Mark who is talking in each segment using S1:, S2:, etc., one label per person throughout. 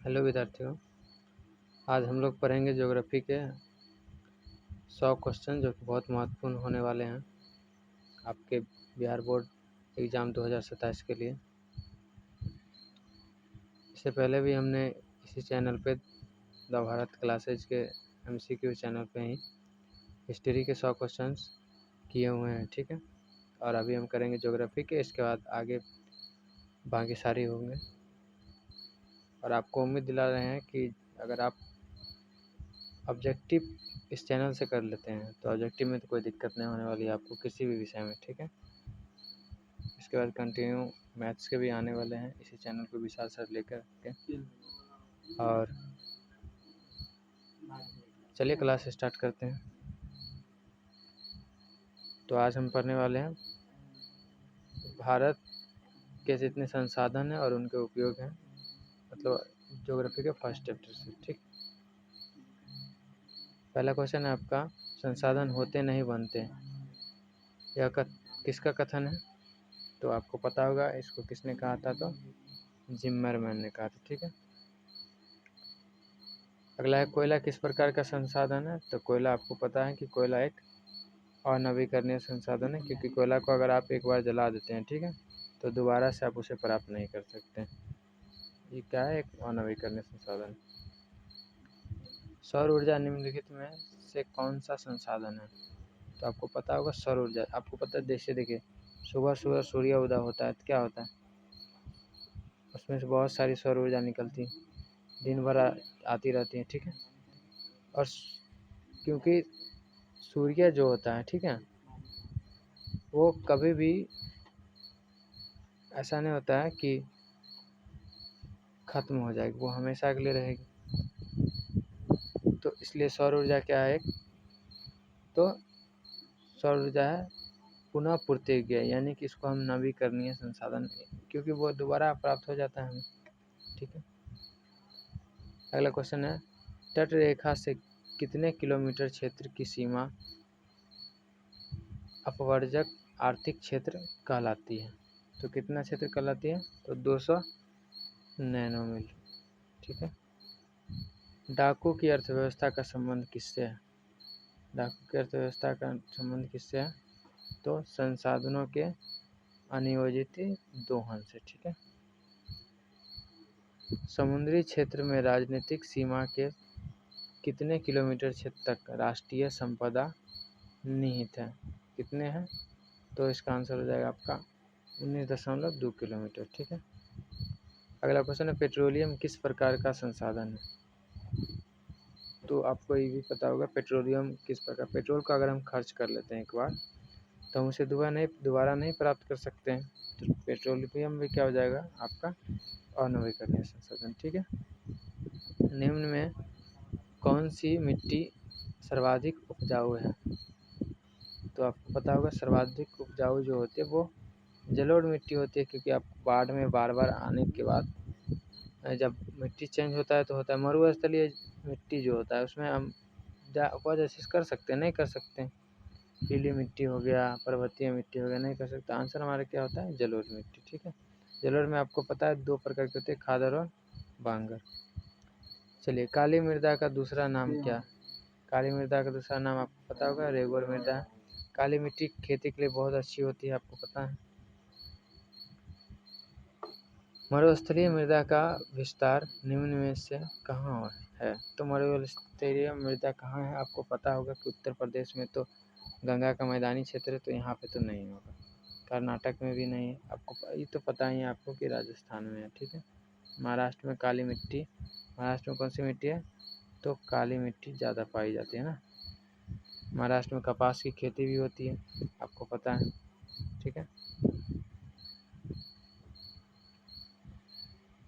S1: Hello विद्यार्थियों, आज हम लोग पढ़ेंगे ज्योग्राफी के 100 क्वेश्चन जो कि बहुत महत्वपूर्ण होने वाले हैं आपके बिहार बोर्ड एग्ज़ाम 2027 के लिए। इससे पहले भी हमने इसी चैनल पे द भारत क्लासेज के MCQ चैनल पे ही हिस्ट्री के 100 क्वेश्चंस किए हुए हैं, ठीक है। और अभी हम करेंगे ज्योग्राफी के, इसके बाद आगे बाकी सारे होंगे। और आपको उम्मीद दिला रहे हैं कि अगर आप ऑब्जेक्टिव इस चैनल से कर लेते हैं तो ऑब्जेक्टिव में तो कोई दिक्कत नहीं होने वाली है आपको किसी भी विषय में, ठीक है। इसके बाद कंटिन्यू मैथ्स के भी आने वाले हैं इसी चैनल को विशाल सर लेकर के। और चलिए क्लास स्टार्ट करते हैं। तो आज हम पढ़ने वाले हैं भारत के जितने संसाधन हैं और उनके उपयोग हैं, मतलब ज्योग्राफी के फर्स्ट चैप्टर से, ठीक। पहला क्वेश्चन है आपका, संसाधन होते नहीं बनते, यह किसका कथन है? तो आपको पता होगा इसको किसने कहा था, तो जिम्मरमैन ने कहा था, ठीक है। अगला है, कोयला किस प्रकार का संसाधन है? तो कोयला आपको पता है कि कोयला एक अनवीकरणीय संसाधन है, क्योंकि कोयला को अगर आप एक बार जला देते हैं, ठीक है, तो दोबारा से आप उसे प्राप्त नहीं कर सकते। ये क्या है? एक अनवीकरणीय संसाधन। सौर ऊर्जा निम्नलिखित में से कौन सा संसाधन है? तो आपको पता होगा सौर ऊर्जा। आपको पता है, जैसे देखिए सुबह सुबह सूर्य उदय होता है तो क्या होता है, उसमें से बहुत सारी सौर ऊर्जा निकलती है, दिन भर आती रहती है, ठीक है। और क्योंकि सूर्य जो होता है, ठीक है, वो कभी भी ऐसा नहीं होता है कि ख़त्म हो जाएगी, वो हमेशा के लिए रहेगी। तो इसलिए सौर ऊर्जा क्या है? तो सौर ऊर्जा है पुनः पूर्तिज्ञ, यानी कि इसको हम नवीकरणीय संसाधन, क्योंकि वो दोबारा प्राप्त हो जाता है हमें, ठीक है। अगला क्वेश्चन है, तट रेखा से कितने किलोमीटर क्षेत्र की सीमा अपवर्जक आर्थिक क्षेत्र कहलाती है? तो कितना क्षेत्र कहलाती है? तो 200 नैनोमील, ठीक है। डाकू की अर्थव्यवस्था का संबंध किससे है? डाकू की अर्थव्यवस्था का संबंध किससे है? तो संसाधनों के अनियोजित दोहन से, ठीक है। समुद्री क्षेत्र में राजनीतिक सीमा के कितने किलोमीटर क्षेत्र तक राष्ट्रीय संपदा निहित है? कितने हैं? तो इसका आंसर हो जाएगा आपका 19.2 किलोमीटर, ठीक है। अगला क्वेश्चन है, पेट्रोलियम किस प्रकार का संसाधन है? तो आपको ये भी पता होगा पेट्रोलियम किस प्रकार, पेट्रोल को अगर हम खर्च कर लेते हैं एक बार तो हम उसे दोबारा नहीं प्राप्त कर सकते हैं। तो पेट्रोलियम भी क्या हो जाएगा आपका अनवीकरणीय संसाधन, ठीक है। निम्न में कौन सी मिट्टी सर्वाधिक उपजाऊ है? तो आपको पता होगा सर्वाधिक उपजाऊ जो होती है वो जलोढ़ मिट्टी होती है, क्योंकि आप बाढ़ में बार बार आने के बाद जब मिट्टी चेंज होता है तो होता है मरुस्थलीय मिट्टी जो होता है, उसमें हम उपज ऐसे कर सकते हैं, नहीं कर सकते। पीली मिट्टी हो गया, पर्वतीय मिट्टी हो गया, नहीं कर सकता। आंसर हमारा क्या होता है? जलोढ़ मिट्टी, ठीक है। जलोढ़ में आपको पता है 2 प्रकार के होते हैं, खादर और बांगर। चलिए, काली मृदा का दूसरा नाम क्या? काली मृदा का दूसरा नाम आपको पता होगा रेगोर मृदा। काली मिट्टी खेती के लिए बहुत अच्छी होती है, आपको पता है। मरुस्थलीय मृदा का विस्तार निम्न में से कहाँ है? तो मरुस्थलीय मृदा कहाँ है? आपको पता होगा कि उत्तर प्रदेश में तो गंगा का मैदानी क्षेत्र है, तो यहाँ पे तो नहीं होगा। कर्नाटक में भी नहीं है। आपको ये तो पता ही है आपको कि राजस्थान में है, ठीक है। महाराष्ट्र में काली मिट्टी, महाराष्ट्र में कौन सी मिट्टी है? तो काली मिट्टी ज़्यादा पाई जाती है ना। महाराष्ट्र में कपास की खेती भी होती है, आपको पता है, ठीक है।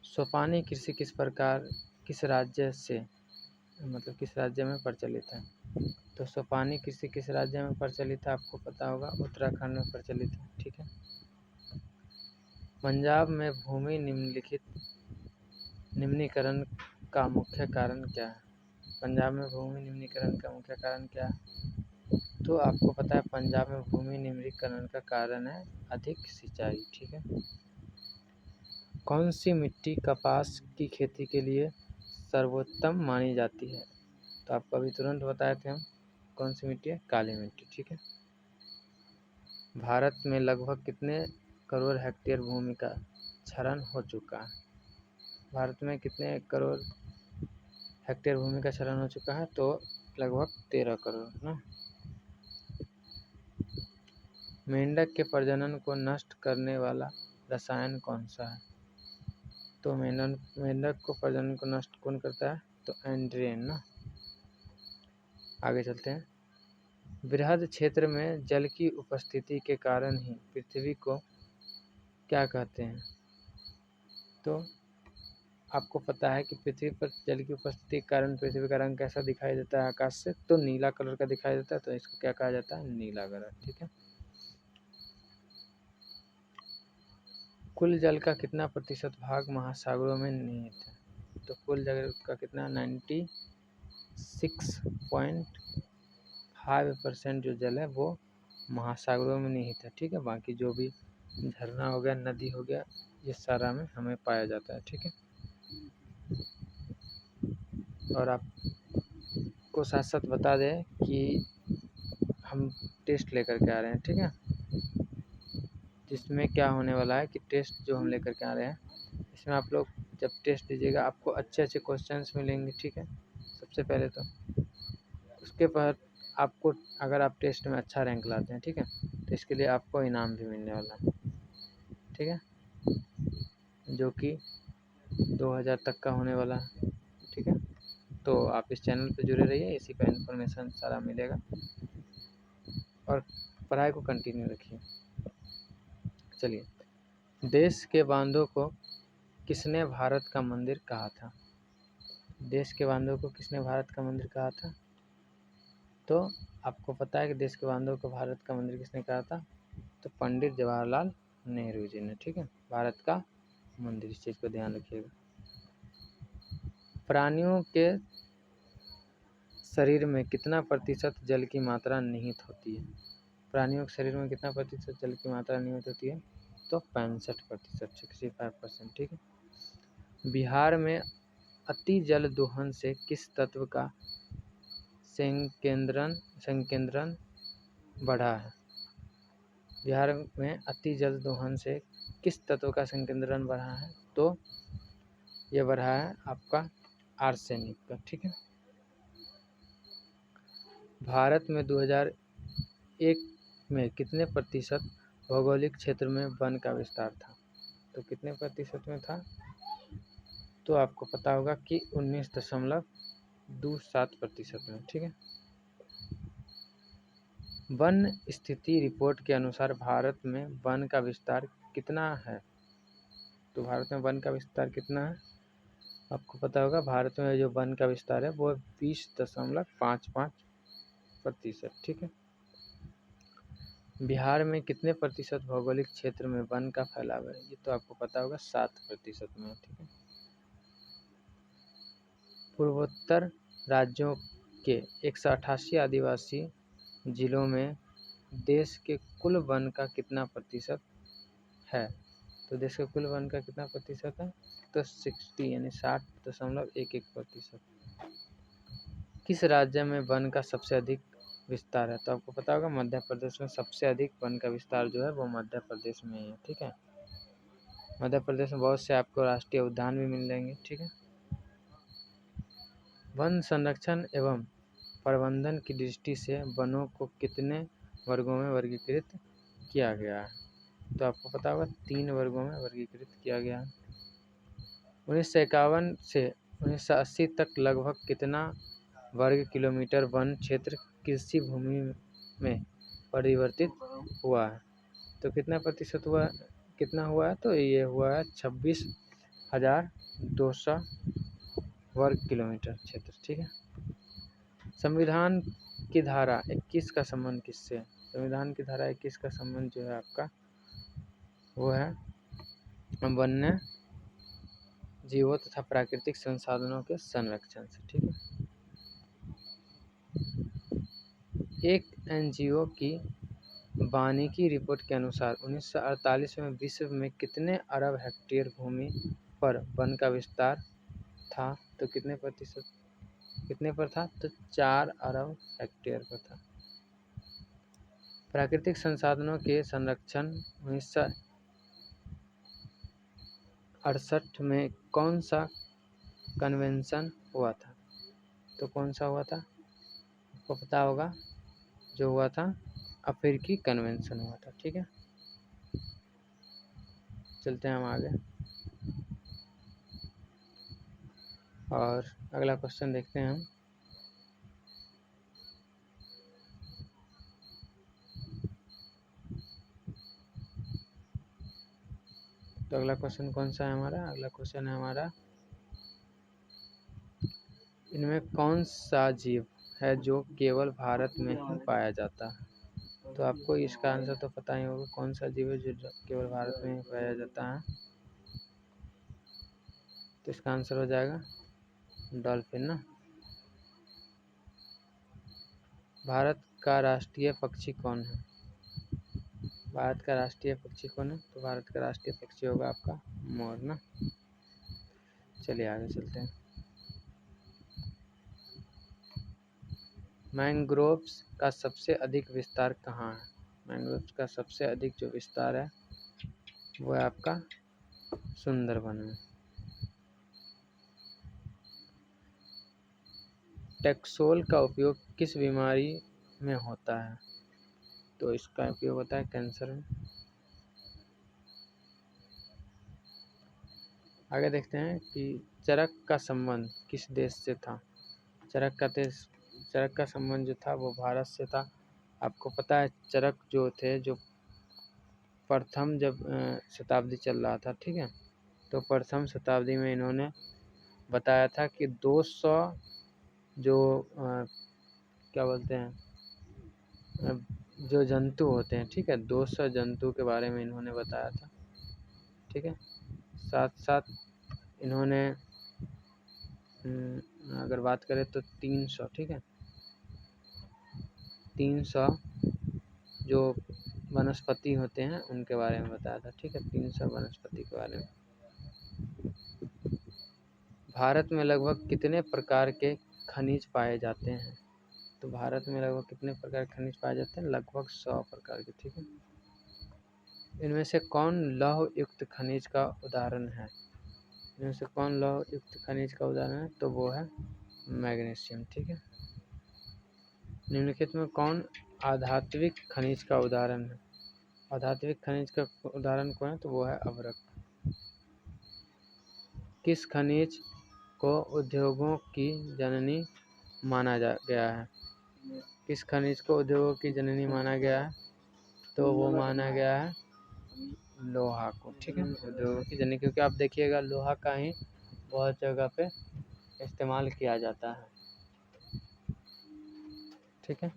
S1: सोपानी कृषि किस राज्य से, मतलब किस राज्य में प्रचलित है? तो सोपानी कृषि किस राज्य में प्रचलित है? आपको पता होगा उत्तराखंड में प्रचलित है, ठीक है। पंजाब में भूमि निम्नीकरण का मुख्य कारण क्या है? पंजाब में भूमि निम्नीकरण का मुख्य कारण क्या है? तो आपको पता है पंजाब में भूमि निम्नीकरण का कारण है अधिक सिंचाई, ठीक है। कौन सी मिट्टी कपास की खेती के लिए सर्वोत्तम मानी जाती है? तो आपको अभी तुरंत बताए थे हम, कौन सी मिट्टी है? काली मिट्टी। ठीक है। भारत में लगभग कितने करोड़ हेक्टेयर भूमि का क्षरण हो चुका है? भारत में कितने करोड़ हेक्टेयर भूमि का क्षरण हो चुका है? तो लगभग 13 करोड़ ना। मेंढक के प्रजनन को नष्ट करने वाला रसायन कौन सा है? तो मेंढक को प्रजनन को नष्ट कौन करता है? तो एंड्रियन ना। आगे चलते हैं। बृहद क्षेत्र में जल की उपस्थिति के कारण ही पृथ्वी को क्या कहते हैं? तो आपको पता है कि पृथ्वी पर जल की उपस्थिति के कारण पृथ्वी का रंग कैसा दिखाई देता है आकाश से? तो नीला कलर का दिखाई देता है, तो इसको क्या कहा जाता है? नीला ग्रह। ठीक है। कुल जल का कितना प्रतिशत भाग महासागरों में निहित है? तो कुल जल का कितना? 96.5% जो जल है वो महासागरों में निहित है। ठीक है। बाकी जो भी झरना हो गया, नदी हो गया, ये सारा में हमें पाया जाता है। ठीक है। और आपको साथ साथ बता दें कि हम टेस्ट लेकर के आ रहे हैं। ठीक है। जिसमें क्या होने वाला है कि टेस्ट जो हम लेकर के आ रहे हैं, इसमें आप लोग जब टेस्ट दीजिएगा आपको अच्छे अच्छे क्वेश्चंस मिलेंगे। ठीक है। सबसे पहले तो उसके बाद आपको, अगर आप टेस्ट में अच्छा रैंक लाते हैं, ठीक है, तो इसके लिए आपको इनाम भी मिलने वाला है। ठीक है। जो कि 2000 तक का होने वाला है। ठीक है। तो आप इस चैनल पे जुड़े रहिए, इसी का इन्फॉर्मेशन सारा मिलेगा और पढ़ाई को कंटिन्यू रखिए। चलिए, देश के बांधों को किसने भारत का मंदिर कहा था? देश के बांधों को किसने भारत का मंदिर कहा था? तो आपको पता है कि देश के बांधों को भारत का मंदिर किसने कहा था? तो पंडित जवाहरलाल नेहरू जी ने। ठीक है। भारत का मंदिर, इस चीज़ को ध्यान रखिएगा। प्राणियों के शरीर में कितना प्रतिशत जल की मात्रा निहित होती है? प्राणियों के शरीर में कितना प्रतिशत जल की मात्रा निहित होती है? तो 65%, 65%। ठीक है। बिहार में अति जल दोहन से किस तत्व का संकेंद्रण बढ़ा है? बिहार में अति जल दोहन से किस तत्व का संकेंद्रण बढ़ा है? तो ये बढ़ा है आपका आर्सेनिक का। ठीक है। भारत में 2001 में कितने प्रतिशत भौगोलिक क्षेत्र में वन का विस्तार था? तो कितने प्रतिशत में था? तो आपको पता होगा कि 19.27% में। ठीक है। वन स्थिति रिपोर्ट के अनुसार भारत में वन का विस्तार कितना है? तो भारत में वन का विस्तार कितना है? आपको पता होगा भारत में जो वन का विस्तार है वो 20.55%। ठीक है। बिहार में कितने प्रतिशत भौगोलिक क्षेत्र में वन का फैलाव है? ये तो आपको पता होगा 7% में। ठीक है। पूर्वोत्तर राज्यों के 188 आदिवासी जिलों में देश के कुल वन का कितना प्रतिशत है? तो देश के कुल वन का कितना प्रतिशत है? तो 60 यानी 60.11%। किस राज्य में वन का सबसे अधिक विस्तार है? तो आपको पता होगा मध्य प्रदेश में सबसे अधिक वन का विस्तार जो है वो मध्य प्रदेश में है। ठीक है। मध्य प्रदेश में बहुत से आपको राष्ट्रीय उद्यान भी मिल जाएंगे। ठीक है। वन संरक्षण एवं प्रबंधन की दृष्टि से वनों को कितने वर्गों में वर्गीकृत किया गया है? तो आपको पता होगा 3 वर्गों में वर्गीकृत किया गया है। 1951 से 1980 तक लगभग कितना वर्ग किलोमीटर वन क्षेत्र कृषि भूमि में परिवर्तित हुआ है? तो कितना प्रतिशत हुआ, कितना हुआ है? तो ये हुआ है 26,200 वर्ग किलोमीटर क्षेत्र। ठीक है। संविधान की धारा 21 का संबंध किससे है? संविधान की धारा 21 का संबंध जो है आपका वो है वन्य जीवों तथा प्राकृतिक संसाधनों के संरक्षण से। ठीक है। एक एनजीओ की वानिकी रिपोर्ट के अनुसार 1948 में विश्व में कितने अरब हेक्टेयर भूमि पर वन का विस्तार था? तो कितने पर था, तो 4 अरब हेक्टेयर पर था। प्राकृतिक संसाधनों के संरक्षण 1968 में कौन सा कन्वेंशन हुआ था, तो कौन सा हुआ था, आपको पता होगा, जो हुआ था अफ्रीकी कन्वेंशन हुआ था। ठीक है, चलते हैं हम आगे और अगला क्वेश्चन देखते हैं हम। तो अगला क्वेश्चन कौन सा है हमारा, अगला क्वेश्चन है हमारा, इनमें कौन सा जीव है जो केवल भारत में ही पाया जाता है। तो आपको इसका आंसर तो पता ही होगा, कौन सा जीव है जो केवल भारत में ही पाया जाता है। तो इसका आंसर हो जाएगा डॉल्फिन ना। भारत का राष्ट्रीय पक्षी कौन है, भारत का राष्ट्रीय पक्षी कौन है, तो भारत का राष्ट्रीय पक्षी होगा आपका मोर ना। चलिए आगे चलते हैं। मैंग्रोव्स का सबसे अधिक विस्तार कहाँ है, मैंग्रोव्स का सबसे अधिक जो विस्तार है वो है आपका सुंदरबन में। टैक्सोल का उपयोग किस बीमारी में होता है, तो इसका उपयोग होता है कैंसर में। आगे देखते हैं कि चरक का संबंध किस देश से था, चरक का संबंध जो था वो भारत से था। आपको पता है चरक जो थे, जो प्रथम जब शताब्दी चल रहा था, ठीक है, तो प्रथम शताब्दी में इन्होंने बताया था कि 200 जो क्या बोलते हैं जो जंतु होते हैं, ठीक है, 200 जंतु के बारे में इन्होंने बताया था। ठीक है, साथ साथ इन्होंने अगर बात करें तो 300, ठीक है, 300 जो वनस्पति होते हैं उनके बारे में बताया था। ठीक है, 300 वनस्पति के बारे में। भारत में लगभग कितने प्रकार के खनिज पाए जाते हैं, तो भारत में लगभग कितने प्रकार के खनिज पाए जाते हैं, लगभग 100 प्रकार के। ठीक है, इनमें से कौन लौह युक्त खनिज का उदाहरण है, इनमें से कौन लौह युक्त खनिज का उदाहरण है, तो वो है मैग्नीशियम। ठीक है, निम्नलिखित में कौन आधात्विक खनिज का उदाहरण है, आधात्विक खनिज का उदाहरण कौन है, तो वो है अभ्रक। किस खनिज को उद्योगों की जननी माना गया है, किस खनिज को उद्योगों की जननी माना गया है, तो वो माना गया है लोहा को। ठीक है, उद्योगों की जननी, क्योंकि आप देखिएगा लोहा का ही बहुत जगह पे इस्तेमाल किया जाता है। ठीक है,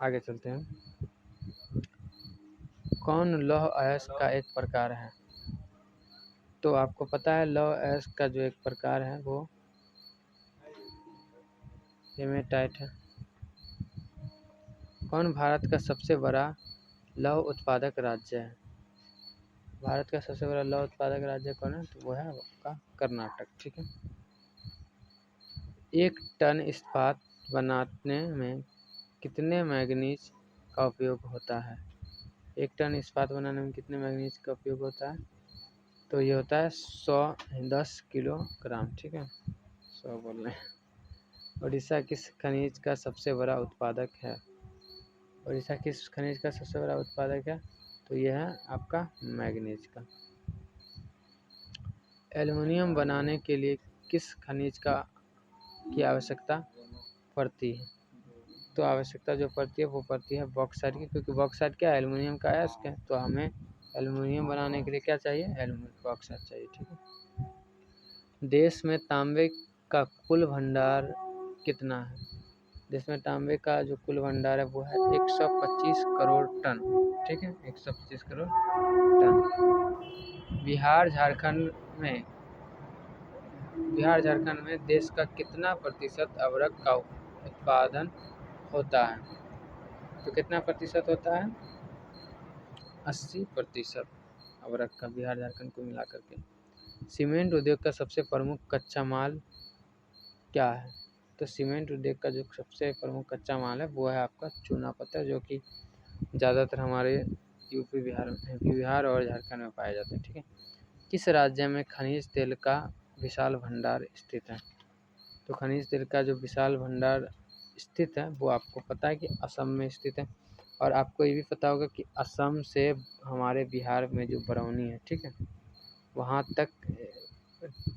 S1: आगे चलते हैं। कौन लौह अयस्क का एक प्रकार है, तो आपको पता है लौह अयस्क का जो एक प्रकार है वो हेमेटाइट है। कौन भारत का सबसे बड़ा लौह उत्पादक राज्य है, भारत का सबसे बड़ा लौह उत्पादक राज्य कौन है, तो वो है आपका कर्नाटक। ठीक है, 1 टन इस्पात बनाने में कितने मैंगनीज का उपयोग होता है, 1 टन इस्पात बनाने में कितने मैंगनीज का उपयोग होता है, तो ये होता है 10 किलोग्राम। ठीक है, 100 बोल रहे हैं। उड़ीसा किस खनिज का सबसे बड़ा उत्पादक है, उड़ीसा किस खनिज का सबसे बड़ा उत्पादक है, तो यह है आपका मैंगनीज का। एल्युमिनियम बनाने के लिए किस खनिज की आवश्यकता पड़ती है, तो आवश्यकता जो पड़ती है वो पड़ती है बॉक्साइट की, क्योंकि बॉक्साइट क्या है, एल्युमिनियम का अयस्क है, तो हमें एल्युमिनियम बनाने के लिए क्या चाहिए, बॉक्साइट चाहिए। ठीक है, देश में तांबे का कुल भंडार कितना है, देश में तांबे का जो कुल भंडार है वो है 125 करोड़ टन। ठीक है, 125 करोड़ टन। बिहार झारखंड में देश का कितना प्रतिशत अबरक का उत्पादन होता है, तो कितना प्रतिशत होता है, 80% अबरक का बिहार झारखंड को मिला करके। सीमेंट उद्योग का सबसे प्रमुख कच्चा माल क्या है? तो सीमेंट उद्योग का जो सबसे प्रमुख कच्चा माल है वो है आपका चूना पत्थर, जो कि ज़्यादातर हमारे बिहार और झारखंड में पाए जाते हैं। ठीक है। किस राज्य में खनिज तेल का विशाल भंडार स्थित है? तो खनिज तेल का जो विशाल भंडार स्थित है वो आपको पता है कि असम में स्थित है। और आपको ये भी पता होगा कि असम से हमारे बिहार में जो बरौनी है, ठीक है, वहाँ तक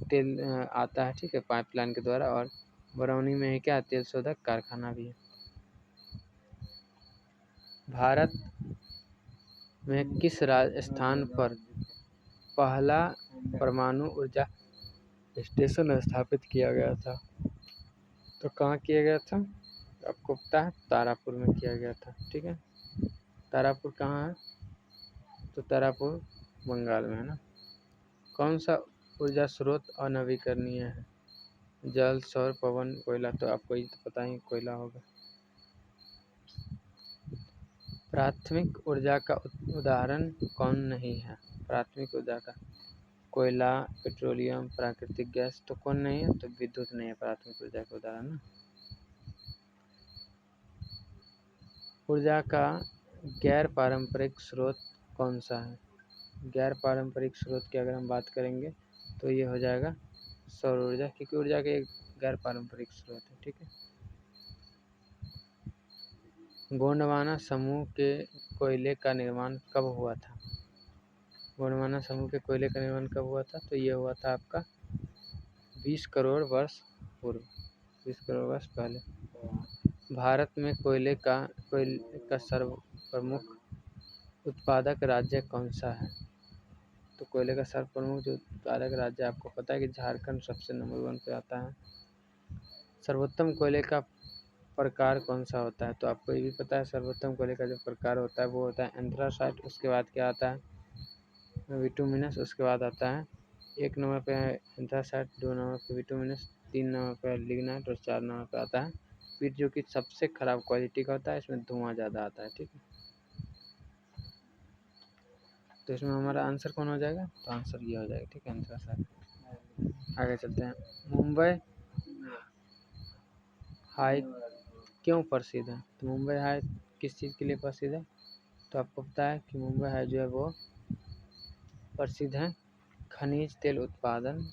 S1: तेल आता है, ठीक है, पाइपलाइन के द्वारा। और बरौनी में है क्या, तेल शोधक कारखाना भी है। भारत में किस स्थान पर पहला परमाणु ऊर्जा स्टेशन स्थापित किया गया था? तो कहाँ किया गया था? आपको पता है, तारापुर में किया गया था। ठीक है। तारापुर कहाँ है? तो तारापुर बंगाल में है ना। कौन सा ऊर्जा स्रोत अनवीकरणीय है? जल, सौर, पवन, कोयला। तो आपको ये तो पता ही, कोयला होगा। प्राथमिक ऊर्जा का उदाहरण कौन नहीं है? प्राथमिक ऊर्जा का कोयला, पेट्रोलियम, प्राकृतिक गैस। तो कौन नहीं है? तो विद्युत नहीं है प्राथमिक ऊर्जा का उदाहरण ना। ऊर्जा का गैर पारंपरिक स्रोत कौन सा है? गैर पारंपरिक स्रोत की अगर हम बात करेंगे तो ये हो जाएगा सौर ऊर्जा, क्योंकि ऊर्जा के एक गैर पारंपरिक स्रोत है। ठीक है। गोंडवाना समूह के कोयले का निर्माण कब हुआ था? गोंडवाना समूह के कोयले का निर्माण कब हुआ था? तो ये हुआ था आपका 20 करोड़ वर्ष पूर्व, 20 करोड़ वर्ष पहले। भारत में कोयले का सर्व प्रमुख उत्पादक राज्य कौन सा है? तो कोयले का सर्व प्रमुख जो उत्पादक राज्य, आपको पता है कि झारखंड सबसे नंबर 1 पे आता है। सर्वोत्तम कोयले का प्रकार कौन सा होता है? तो आपको ये भी पता है, सर्वोत्तम कोयले का जो प्रकार होता है वो होता है एंथ्रासाइट। उसके बाद क्या आता है? बिटुमिनस। उसके बाद आता है 1 नंबर पे है एंथ्रासाइट, 2 नंबर पे बिटुमिनस, 3 नंबर पे लिग्नाइट और 4 नंबर पे आता है पीट, जो कि सबसे खराब क्वालिटी का होता है। इसमें धुआं ज़्यादा आता है। ठीक है। तो इसमें हमारा आंसर कौन हो जाएगा? तो आंसर ये हो जाएगा। ठीक है, एंथ्रासाइट। आगे चलते हैं। मुंबई हाई क्यों प्रसिद्ध है? तो मुंबई हाई किस चीज़ के लिए प्रसिद्ध है? तो आपको पता है कि मुंबई हाई जो है वो प्रसिद्ध है खनिज तेल उत्पादन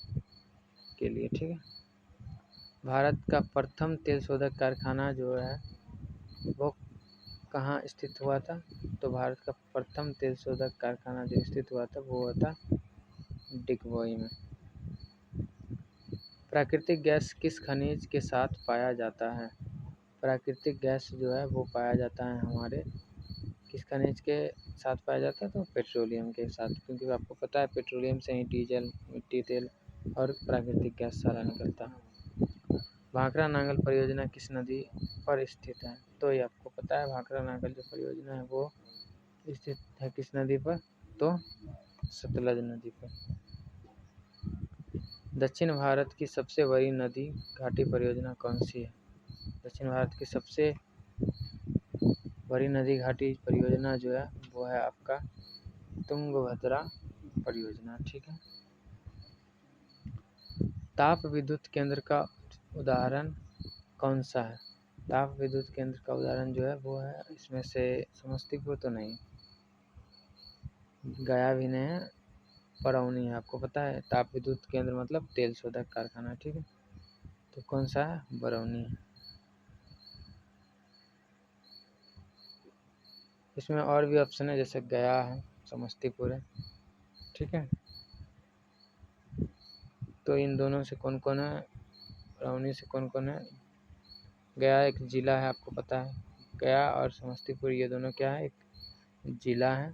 S1: के लिए। ठीक है। भारत का प्रथम तेल शोधक कारखाना जो है वो कहाँ स्थित हुआ था? तो भारत का प्रथम तेल शोधक कारखाना जो स्थित हुआ था वो हुआ था डिगबोई में। प्राकृतिक गैस किस खनिज के साथ पाया जाता है? प्राकृतिक गैस जो है वो पाया जाता है हमारे किस खनिज के साथ पाया जाता है? तो पेट्रोलियम के साथ, क्योंकि आपको पता है पेट्रोलियम से ही डीजल, मिट्टी तेल और प्राकृतिक गैस सारा निकलता है। भाखड़ा नांगल परियोजना किस नदी पर स्थित है? तो ये आपको पता है, भाखड़ा नांगल जो परियोजना है वो स्थित है किस नदी पर? तो सतलज नदी पर। दक्षिण भारत की सबसे बड़ी नदी घाटी परियोजना कौन सी है? दक्षिण भारत की सबसे बड़ी नदी घाटी परियोजना जो है वो है आपका तुंगभद्रा परियोजना। ठीक है। ताप विद्युत केंद्र का उदाहरण कौन सा है? ताप विद्युत केंद्र का उदाहरण जो है वो है, इसमें से समस्तीपुर तो नहीं, गया भी नहीं है, बरौनी है। आपको पता है ताप विद्युत केंद्र मतलब तेल शोधक कारखाना। ठीक है। तो कौन सा है? बरौनी है। इसमें और भी ऑप्शन है, जैसे गया है, समस्तीपुर है। ठीक है। तो इन दोनों से कौन कौन है? बरौनी से कौन कौन है? गया एक ज़िला है, आपको पता है। गया और समस्तीपुर ये दोनों क्या है? एक ज़िला है,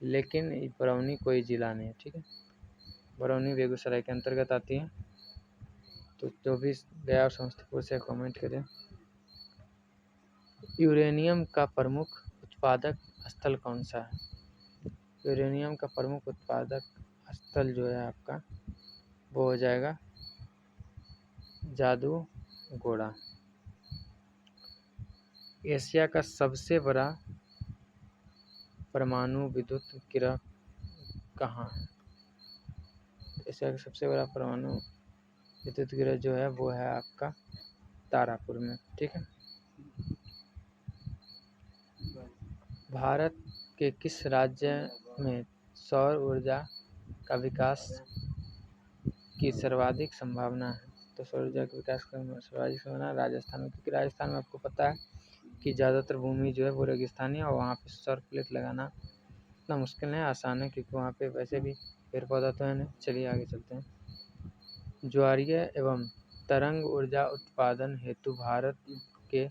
S1: लेकिन बरौनी कोई ज़िला नहीं है। ठीक है। बरौनी बेगूसराय के अंतर्गत आती है। तो जो भी गया और समस्तीपुर से कमेंट करें। यूरेनियम का प्रमुख उत्पादक स्थल कौन सा है? यूरेनियम का प्रमुख उत्पादक स्थल जो है आपका वो हो जाएगा जादूगोड़ा। एशिया का सबसे बड़ा परमाणु विद्युत गृह कहाँ है? एशिया का सबसे बड़ा परमाणु विद्युत गृह जो है वो है आपका तारापुर में। ठीक है। भारत के किस राज्य में सौर ऊर्जा का विकास की सर्वाधिक संभावना है? तो सौर ऊर्जा के विकास का सर्वाधिक संभावना राजस्थान में, क्योंकि राजस्थान में आपको पता है कि ज़्यादातर भूमि जो है वो रेगिस्तानी है और वहाँ पे सौर प्लेट लगाना इतना मुश्किल नहीं, आसान है, क्योंकि वहाँ पे वैसे भी पेड़ पौधा तो है नहीं। चलिए आगे चलते हैं। ज्वारीय एवं तरंग ऊर्जा उत्पादन हेतु भारत के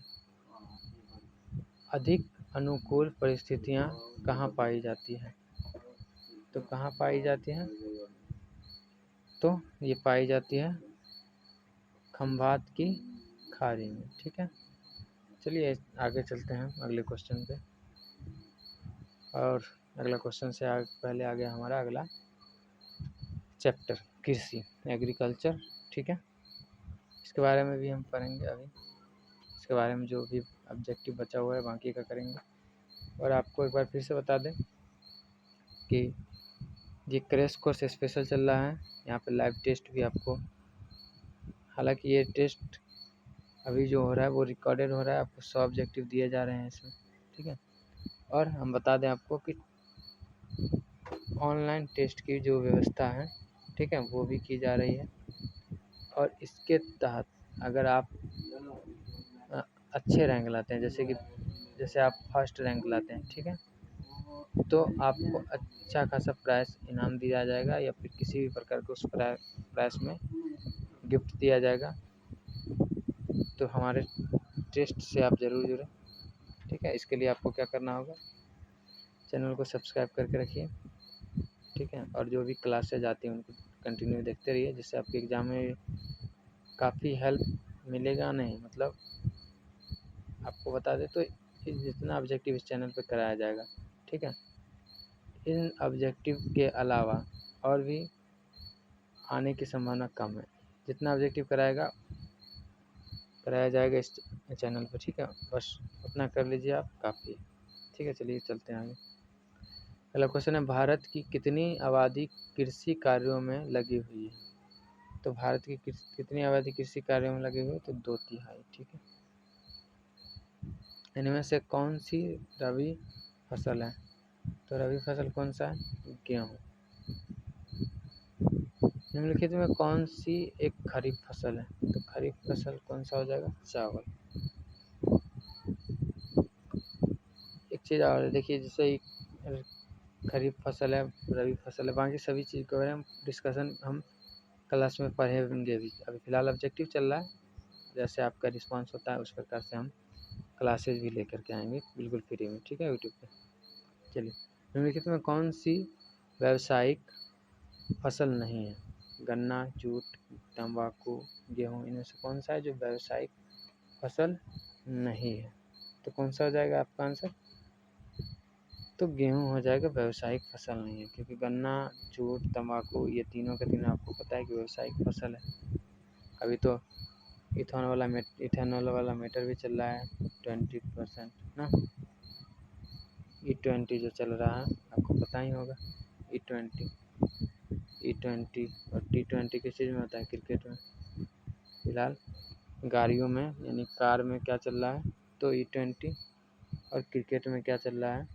S1: अधिक अनुकूल परिस्थितियाँ कहाँ पाई जाती हैं? तो कहाँ पाई जाती हैं? तो ये पाई जाती है खंभात की खाड़ी में। ठीक है। चलिए आगे चलते हैं अगले क्वेश्चन पे। और अगला क्वेश्चन से पहले आ गया हमारा अगला चैप्टर कृषि, एग्रीकल्चर। ठीक है। इसके बारे में भी हम पढ़ेंगे अभी। इसके बारे में जो भी ऑब्जेक्टिव बचा हुआ है बाकी का करेंगे। और आपको एक बार फिर से बता दें कि ये क्रैश कोर्स स्पेशल चल रहा है। यहाँ पे लाइव टेस्ट भी आपको, हालांकि ये टेस्ट अभी जो हो रहा है वो रिकॉर्डेड हो रहा है, आपको 100 ऑब्जेक्टिव दिए जा रहे हैं इसमें। ठीक है। और हम बता दें आपको कि ऑनलाइन टेस्ट की जो व्यवस्था है, ठीक है, वो भी की जा रही है। और इसके तहत अगर आप अच्छे रैंक लाते हैं, जैसे आप फर्स्ट रैंक लाते हैं, ठीक है, तो आपको अच्छा खासा प्राइस इनाम दिया जाएगा या फिर किसी भी प्रकार के उस प्राइस में गिफ्ट दिया जाएगा। तो हमारे टेस्ट से आप ज़रूर जुड़ें। ठीक है। इसके लिए आपको क्या करना होगा, चैनल को सब्सक्राइब करके रखिए। ठीक है। और जो भी क्लासेज आती हैं उनको कंटिन्यू देखते रहिए, जिससे आपके एग्ज़ाम में काफ़ी हेल्प मिलेगा। नहीं मतलब आपको बता दें तो जितना ऑब्जेक्टिव इस चैनल पे कराया जाएगा, ठीक है, इन ऑब्जेक्टिव के अलावा और भी आने की संभावना कम है। जितना ऑब्जेक्टिव कराया जाएगा इस चैनल पर, ठीक है, बस उतना कर लीजिए आप, काफ़ी है। ठीक है। चलिए चलते हैं आगे। अगला क्वेश्चन है, भारत की कितनी आबादी कृषि कार्यों में लगी हुई है? तो भारत की कितनी आबादी कृषि कार्यों में लगी हुई है? तो 2/3। ठीक है। इनमें से कौन सी रबी फसल है? तो रबी फसल कौन सा है? गेहूँ। निम्नलिखित में कौन सी एक खरीफ फसल है? तो खरीफ फसल कौन सा हो जाएगा? चावल। एक चीज़ और देखिए, जैसे खरीफ फसल है, रबी फसल है, बाकी सभी चीज़ के बारे में डिस्कशन हम क्लास में पढ़ेंगे भी। अभी फ़िलहाल ऑब्जेक्टिव चल रहा है, जैसे आपका रिस्पांस होता है उस प्रकार से हम क्लासेज भी लेकर के आएंगे बिल्कुल फ्री में। ठीक है, यूट्यूब पे। चलिए, निम्नलिखित में कौन सी व्यावसायिक फसल नहीं है? गन्ना, जूट, तंबाकू, गेहूँ, इनमें से कौन सा है जो व्यावसायिक फसल नहीं है? तो कौन सा हो जाएगा आपका आंसर? तो गेहूँ हो जाएगा, व्यावसायिक फसल नहीं है, क्योंकि गन्ना, जूट, तंबाकू ये तीनों के तीनों आपको पता है कि व्यावसायिक फसल है। अभी तो इथेनॉल वाला मैटर भी चल रहा है 20% ना, E20 जो चल रहा है आपको पता ही होगा। E20 और T20 किस चीज़ में होता है? क्रिकेट में। फिलहाल गाड़ियों में यानी कार में क्या चल रहा है? तो E20। और क्रिकेट में क्या चल रहा है?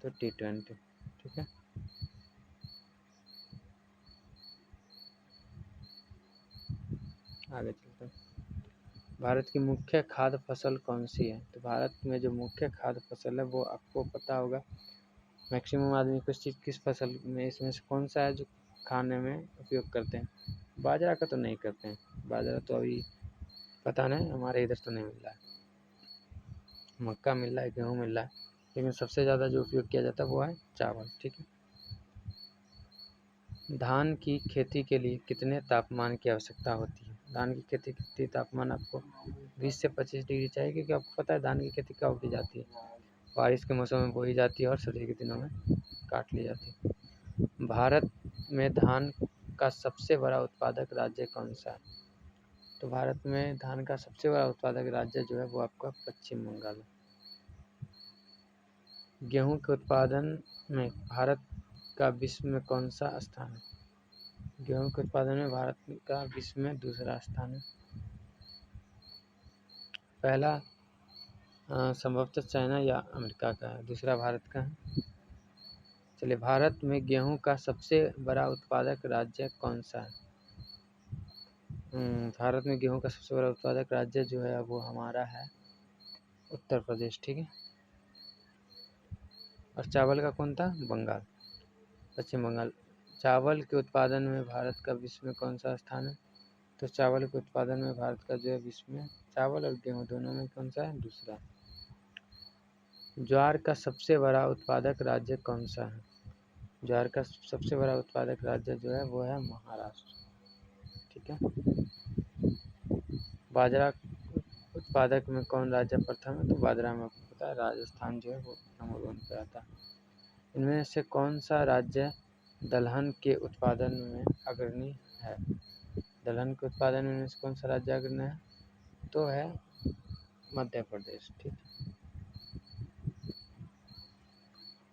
S1: तो T20। ठीक है। आगे चलते हैं। भारत की मुख्य खाद्य फसल कौन सी है? तो भारत में जो मुख्य खाद्य फसल है वो आपको पता होगा। मैक्सिमम आदमी किस फसल में इसमें से कौन सा है जो खाने में उपयोग करते हैं? बाजरा का तो नहीं करते हैं, बाजरा तो अभी पता नहीं, हमारे इधर तो नहीं मिल रहा है। मक्का मिल रहा है, गेहूँ मिल रहा है, लेकिन सबसे ज़्यादा जो उपयोग किया जाता है वो है चावल। ठीक है। धान की खेती के लिए कितने तापमान की आवश्यकता होती है? धान की खेती के लिए तापमान आपको 20 से 25 डिग्री चाहिए, क्योंकि आपको पता है धान की खेती कब की जाती है? बारिश के मौसम में बोई जाती है और सर्दी के दिनों में काट ली जाती है। भारत में धान का सबसे बड़ा उत्पादक राज्य कौन सा है? तो भारत में धान का सबसे बड़ा उत्पादक राज्य जो है वो आपका पश्चिम बंगाल है। गेहूं के उत्पादन में भारत का विश्व में कौन सा स्थान है? गेहूं के उत्पादन में भारत का विश्व में दूसरा स्थान है। पहला संभवतः चाइना या अमेरिका का है, दूसरा भारत का है। चलिए, भारत में गेहूं का सबसे बड़ा उत्पादक राज्य कौन सा है? भारत में गेहूं का सबसे बड़ा उत्पादक राज्य जो है वो हमारा है उत्तर प्रदेश, ठीक है। और चावल का कौन था? बंगाल, पश्चिम बंगाल। चावल के उत्पादन में भारत का विश्व में कौन सा स्थान है? तो चावल के उत्पादन में भारत का जो है विश्व में, चावल और गेहूं दोनों में कौन सा है? दूसरा। ज्वार का सबसे बड़ा उत्पादक राज्य कौन सा है? ज्वार का सबसे बड़ा उत्पादक राज्य जो है वो है महाराष्ट्र, ठीक है। बाजरा उत्पादक में कौन राज्य प्रथम है? तो बाजरा में आपको पता है राजस्थान जो है वो नंबर 1 पे आता है। इनमें से कौन सा राज्य दलहन के उत्पादन में अग्रणी है? दलहन के उत्पादन में से कौन सा राज्य अग्रणी है? तो है मध्य प्रदेश, ठीक है।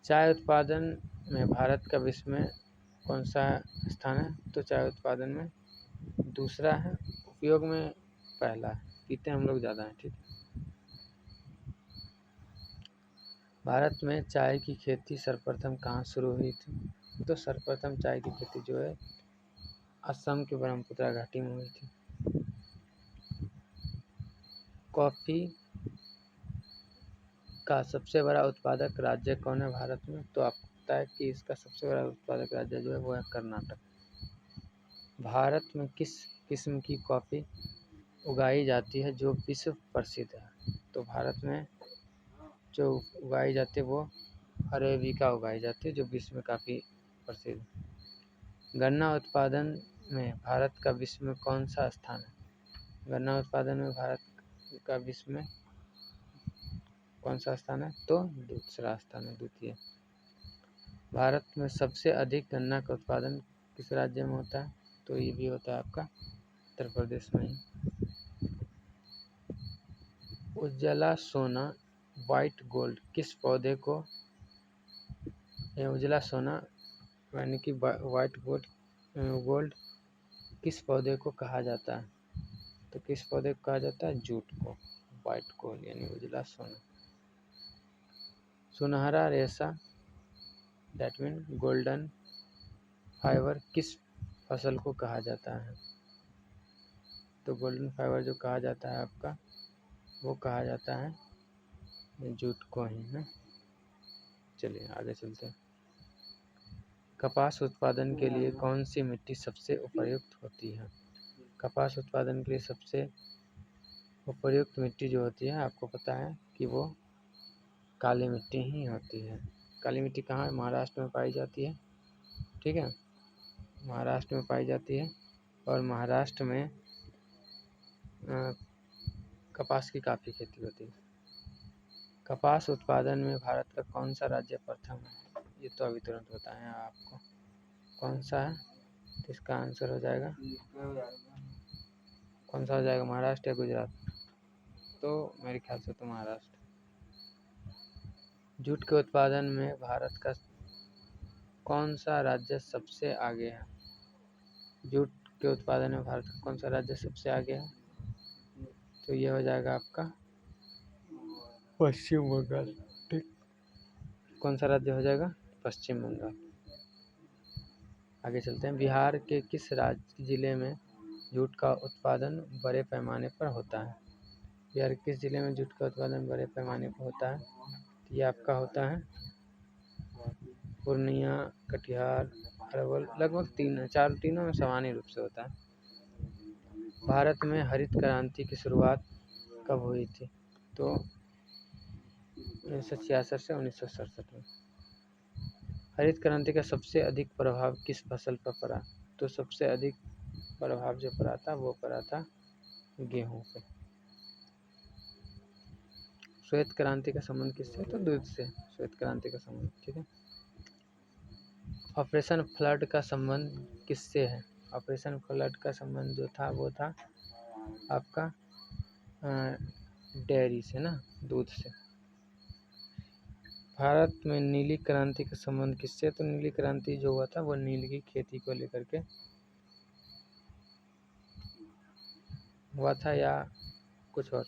S1: चाय उत्पादन में भारत का विश्व में कौन सा स्थान है? तो चाय उत्पादन में दूसरा है, उपयोग में पहला है, पीते हम लोग ज़्यादा हैं, ठीक है। भारत में चाय की खेती सर्वप्रथम कहाँ शुरू हुई थी? तो सर्वप्रथम चाय की खेती जो है असम के ब्रह्मपुत्र घाटी में हुई थी। कॉफ़ी का सबसे बड़ा उत्पादक राज्य कौन है भारत में? तो आपको पता है कि इसका सबसे बड़ा उत्पादक राज्य जो है वो है कर्नाटक। भारत में किस किस्म की कॉफ़ी उगाई जाती है जो विश्व प्रसिद्ध है? तो भारत में जो उगाई जाती है वो अरेबिका उगाई जाती है जो विश्व में काफ़ी प्रसिद्ध है। गन्ना उत्पादन में भारत का विश्व में कौन सा स्थान है? गन्ना उत्पादन में भारत का विश्व में कौन सा स्थान है? तो दूसरा स्थान है, द्वितीय। भारत में सबसे अधिक गन्ना का उत्पादन किस राज्य में होता है? तो ये भी होता है आपका उत्तर प्रदेश में ही। उजला सोना वाइट गोल्ड किस पौधे को, उजला सोना यानी कि वाइट गोल्ड किस पौधे को कहा जाता है? तो किस पौधे को कहा जाता है? जूट को। वाइट गोल्ड यानी उजला सोना। सुनहरा रेशा दैट मीन गोल्डन फाइबर किस फसल को कहा जाता है? तो गोल्डन फाइबर जो कहा जाता है आपका वो कहा जाता है जूट को ही है। चलिए आगे चलते हैं। कपास उत्पादन के लिए कौन सी मिट्टी सबसे उपयुक्त होती है? कपास उत्पादन के लिए सबसे उपयुक्त मिट्टी जो होती है आपको पता है कि वो काली मिट्टी ही होती है। काली मिट्टी कहाँ है? महाराष्ट्र में पाई जाती है, ठीक है। महाराष्ट्र में पाई जाती है और महाराष्ट्र में कपास की काफ़ी खेती होती है। कपास उत्पादन में भारत का कौन सा राज्य प्रथम है? ये तो अभी तुरंत बताएं आपको कौन सा है। तो इसका आंसर हो जाएगा, कौन सा हो जाएगा? महाराष्ट्र या गुजरात? तो मेरे ख्याल से तो महाराष्ट्र। जूट के उत्पादन में भारत का कौन सा राज्य सबसे आगे है? जूट के उत्पादन में भारत का कौन सा राज्य सबसे आगे है? तो ये हो जाएगा आपका पश्चिम बंगाल, ठीक। कौन सा राज्य हो जाएगा? पश्चिम बंगाल। आगे चलते हैं। बिहार के किस जिले में जूट का उत्पादन बड़े पैमाने पर होता है? बिहार किस जिले में जूट का उत्पादन बड़े पैमाने पर होता है? तो ये आपका होता है पूर्णिया, कटिहार, अरवल। लगभग तीनों में सामान्य रूप से होता है। भारत में हरित क्रांति की शुरुआत कब हुई थी? तो 1966 से 1967 में। हरित क्रांति का सबसे अधिक प्रभाव किस फसल पर पड़ा? तो सबसे अधिक प्रभाव जो पड़ा था वो पड़ा था गेहूं पे। श्वेत क्रांति का संबंध किससे? तो दूध से श्वेत क्रांति का संबंध, ठीक है। ऑपरेशन फ्लड का संबंध किससे है? ऑपरेशन फ्लड का संबंध जो था वो था आपका डेयरी से ना, दूध से। भारत में नीली क्रांति का संबंध किससे? तो नीली क्रांति जो हुआ था वो नील की खेती को लेकर के हुआ था या कुछ और?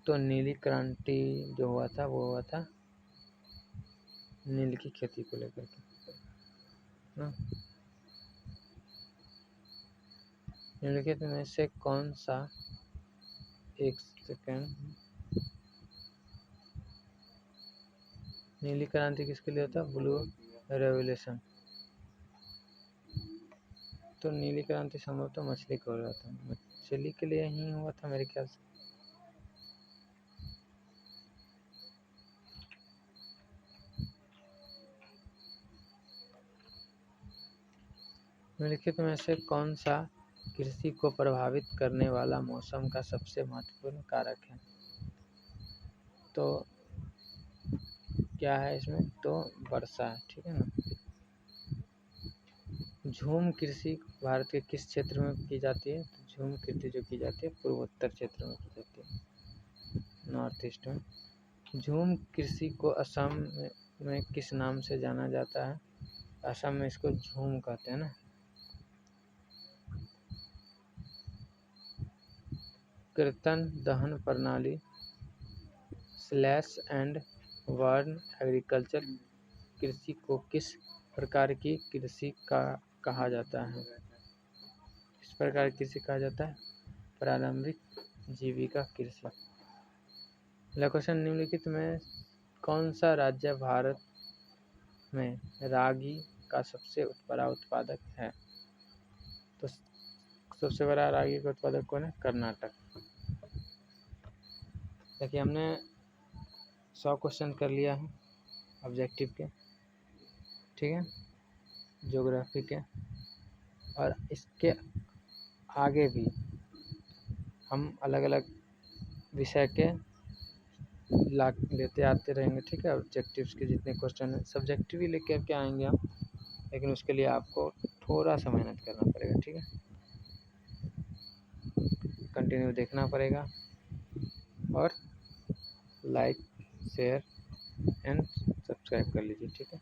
S1: तो नीली क्रांति जो हुआ था वो हुआ था नील की खेती को लेकर के ना। निम्नलिखित में से कौन सा, एक सेकेंड, नीली क्रांति किसके लिए होता है? Blue revolution. तो नीली क्रांति संभवतः मछली को हो रहा था, मछली के लिए ही हुआ था मेरे ख्याल से। निम्नलिखित में से कौन सा कृषि को प्रभावित करने वाला मौसम का सबसे महत्वपूर्ण कारक है? तो क्या है इसमें? तो वर्षा है, ठीक है ना। झूम कृषि भारत के किस क्षेत्र में की जाती है? तो झूम कृषि जो की जाती है पूर्वोत्तर क्षेत्र में की जाती है, नॉर्थ ईस्ट में। झूम कृषि को असम में किस नाम से जाना जाता है? असम में इसको झूम कहते हैं ना। कीर्तन दहन प्रणाली स्लैश एंड बर्न एग्रीकल्चर कृषि को किस प्रकार की कृषि का कहा जाता है? किस प्रकार की कृषि कहा जाता है? प्रारंभिक जीविका कृषि। अगला क्वेश्चन, निम्नलिखित में कौन सा राज्य भारत में रागी का सबसे बड़ा उत्पादक है? तो सबसे बड़ा रागी का उत्पादक कौन है? कर्नाटक। देखिए हमने 100 क्वेश्चन कर लिया है ऑब्जेक्टिव के, ठीक है, ज्योग्राफी के, और इसके आगे भी हम अलग अलग विषय के लेते आते रहेंगे, ठीक है। ऑब्जेक्टिव्स के जितने क्वेश्चन हैं सब्जेक्टिव ही लेकर के आएंगे हम, लेकिन उसके लिए आपको थोड़ा सा मेहनत करना पड़ेगा, ठीक है। कंटिन्यू देखना पड़ेगा और लाइक शेयर एंड सब्सक्राइब कर लीजिए, ठीक है।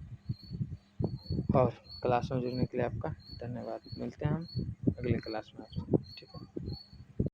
S1: और क्लास में जुड़ने के लिए आपका धन्यवाद। मिलते हैं हम अगले क्लास में आपसे, ठीक है।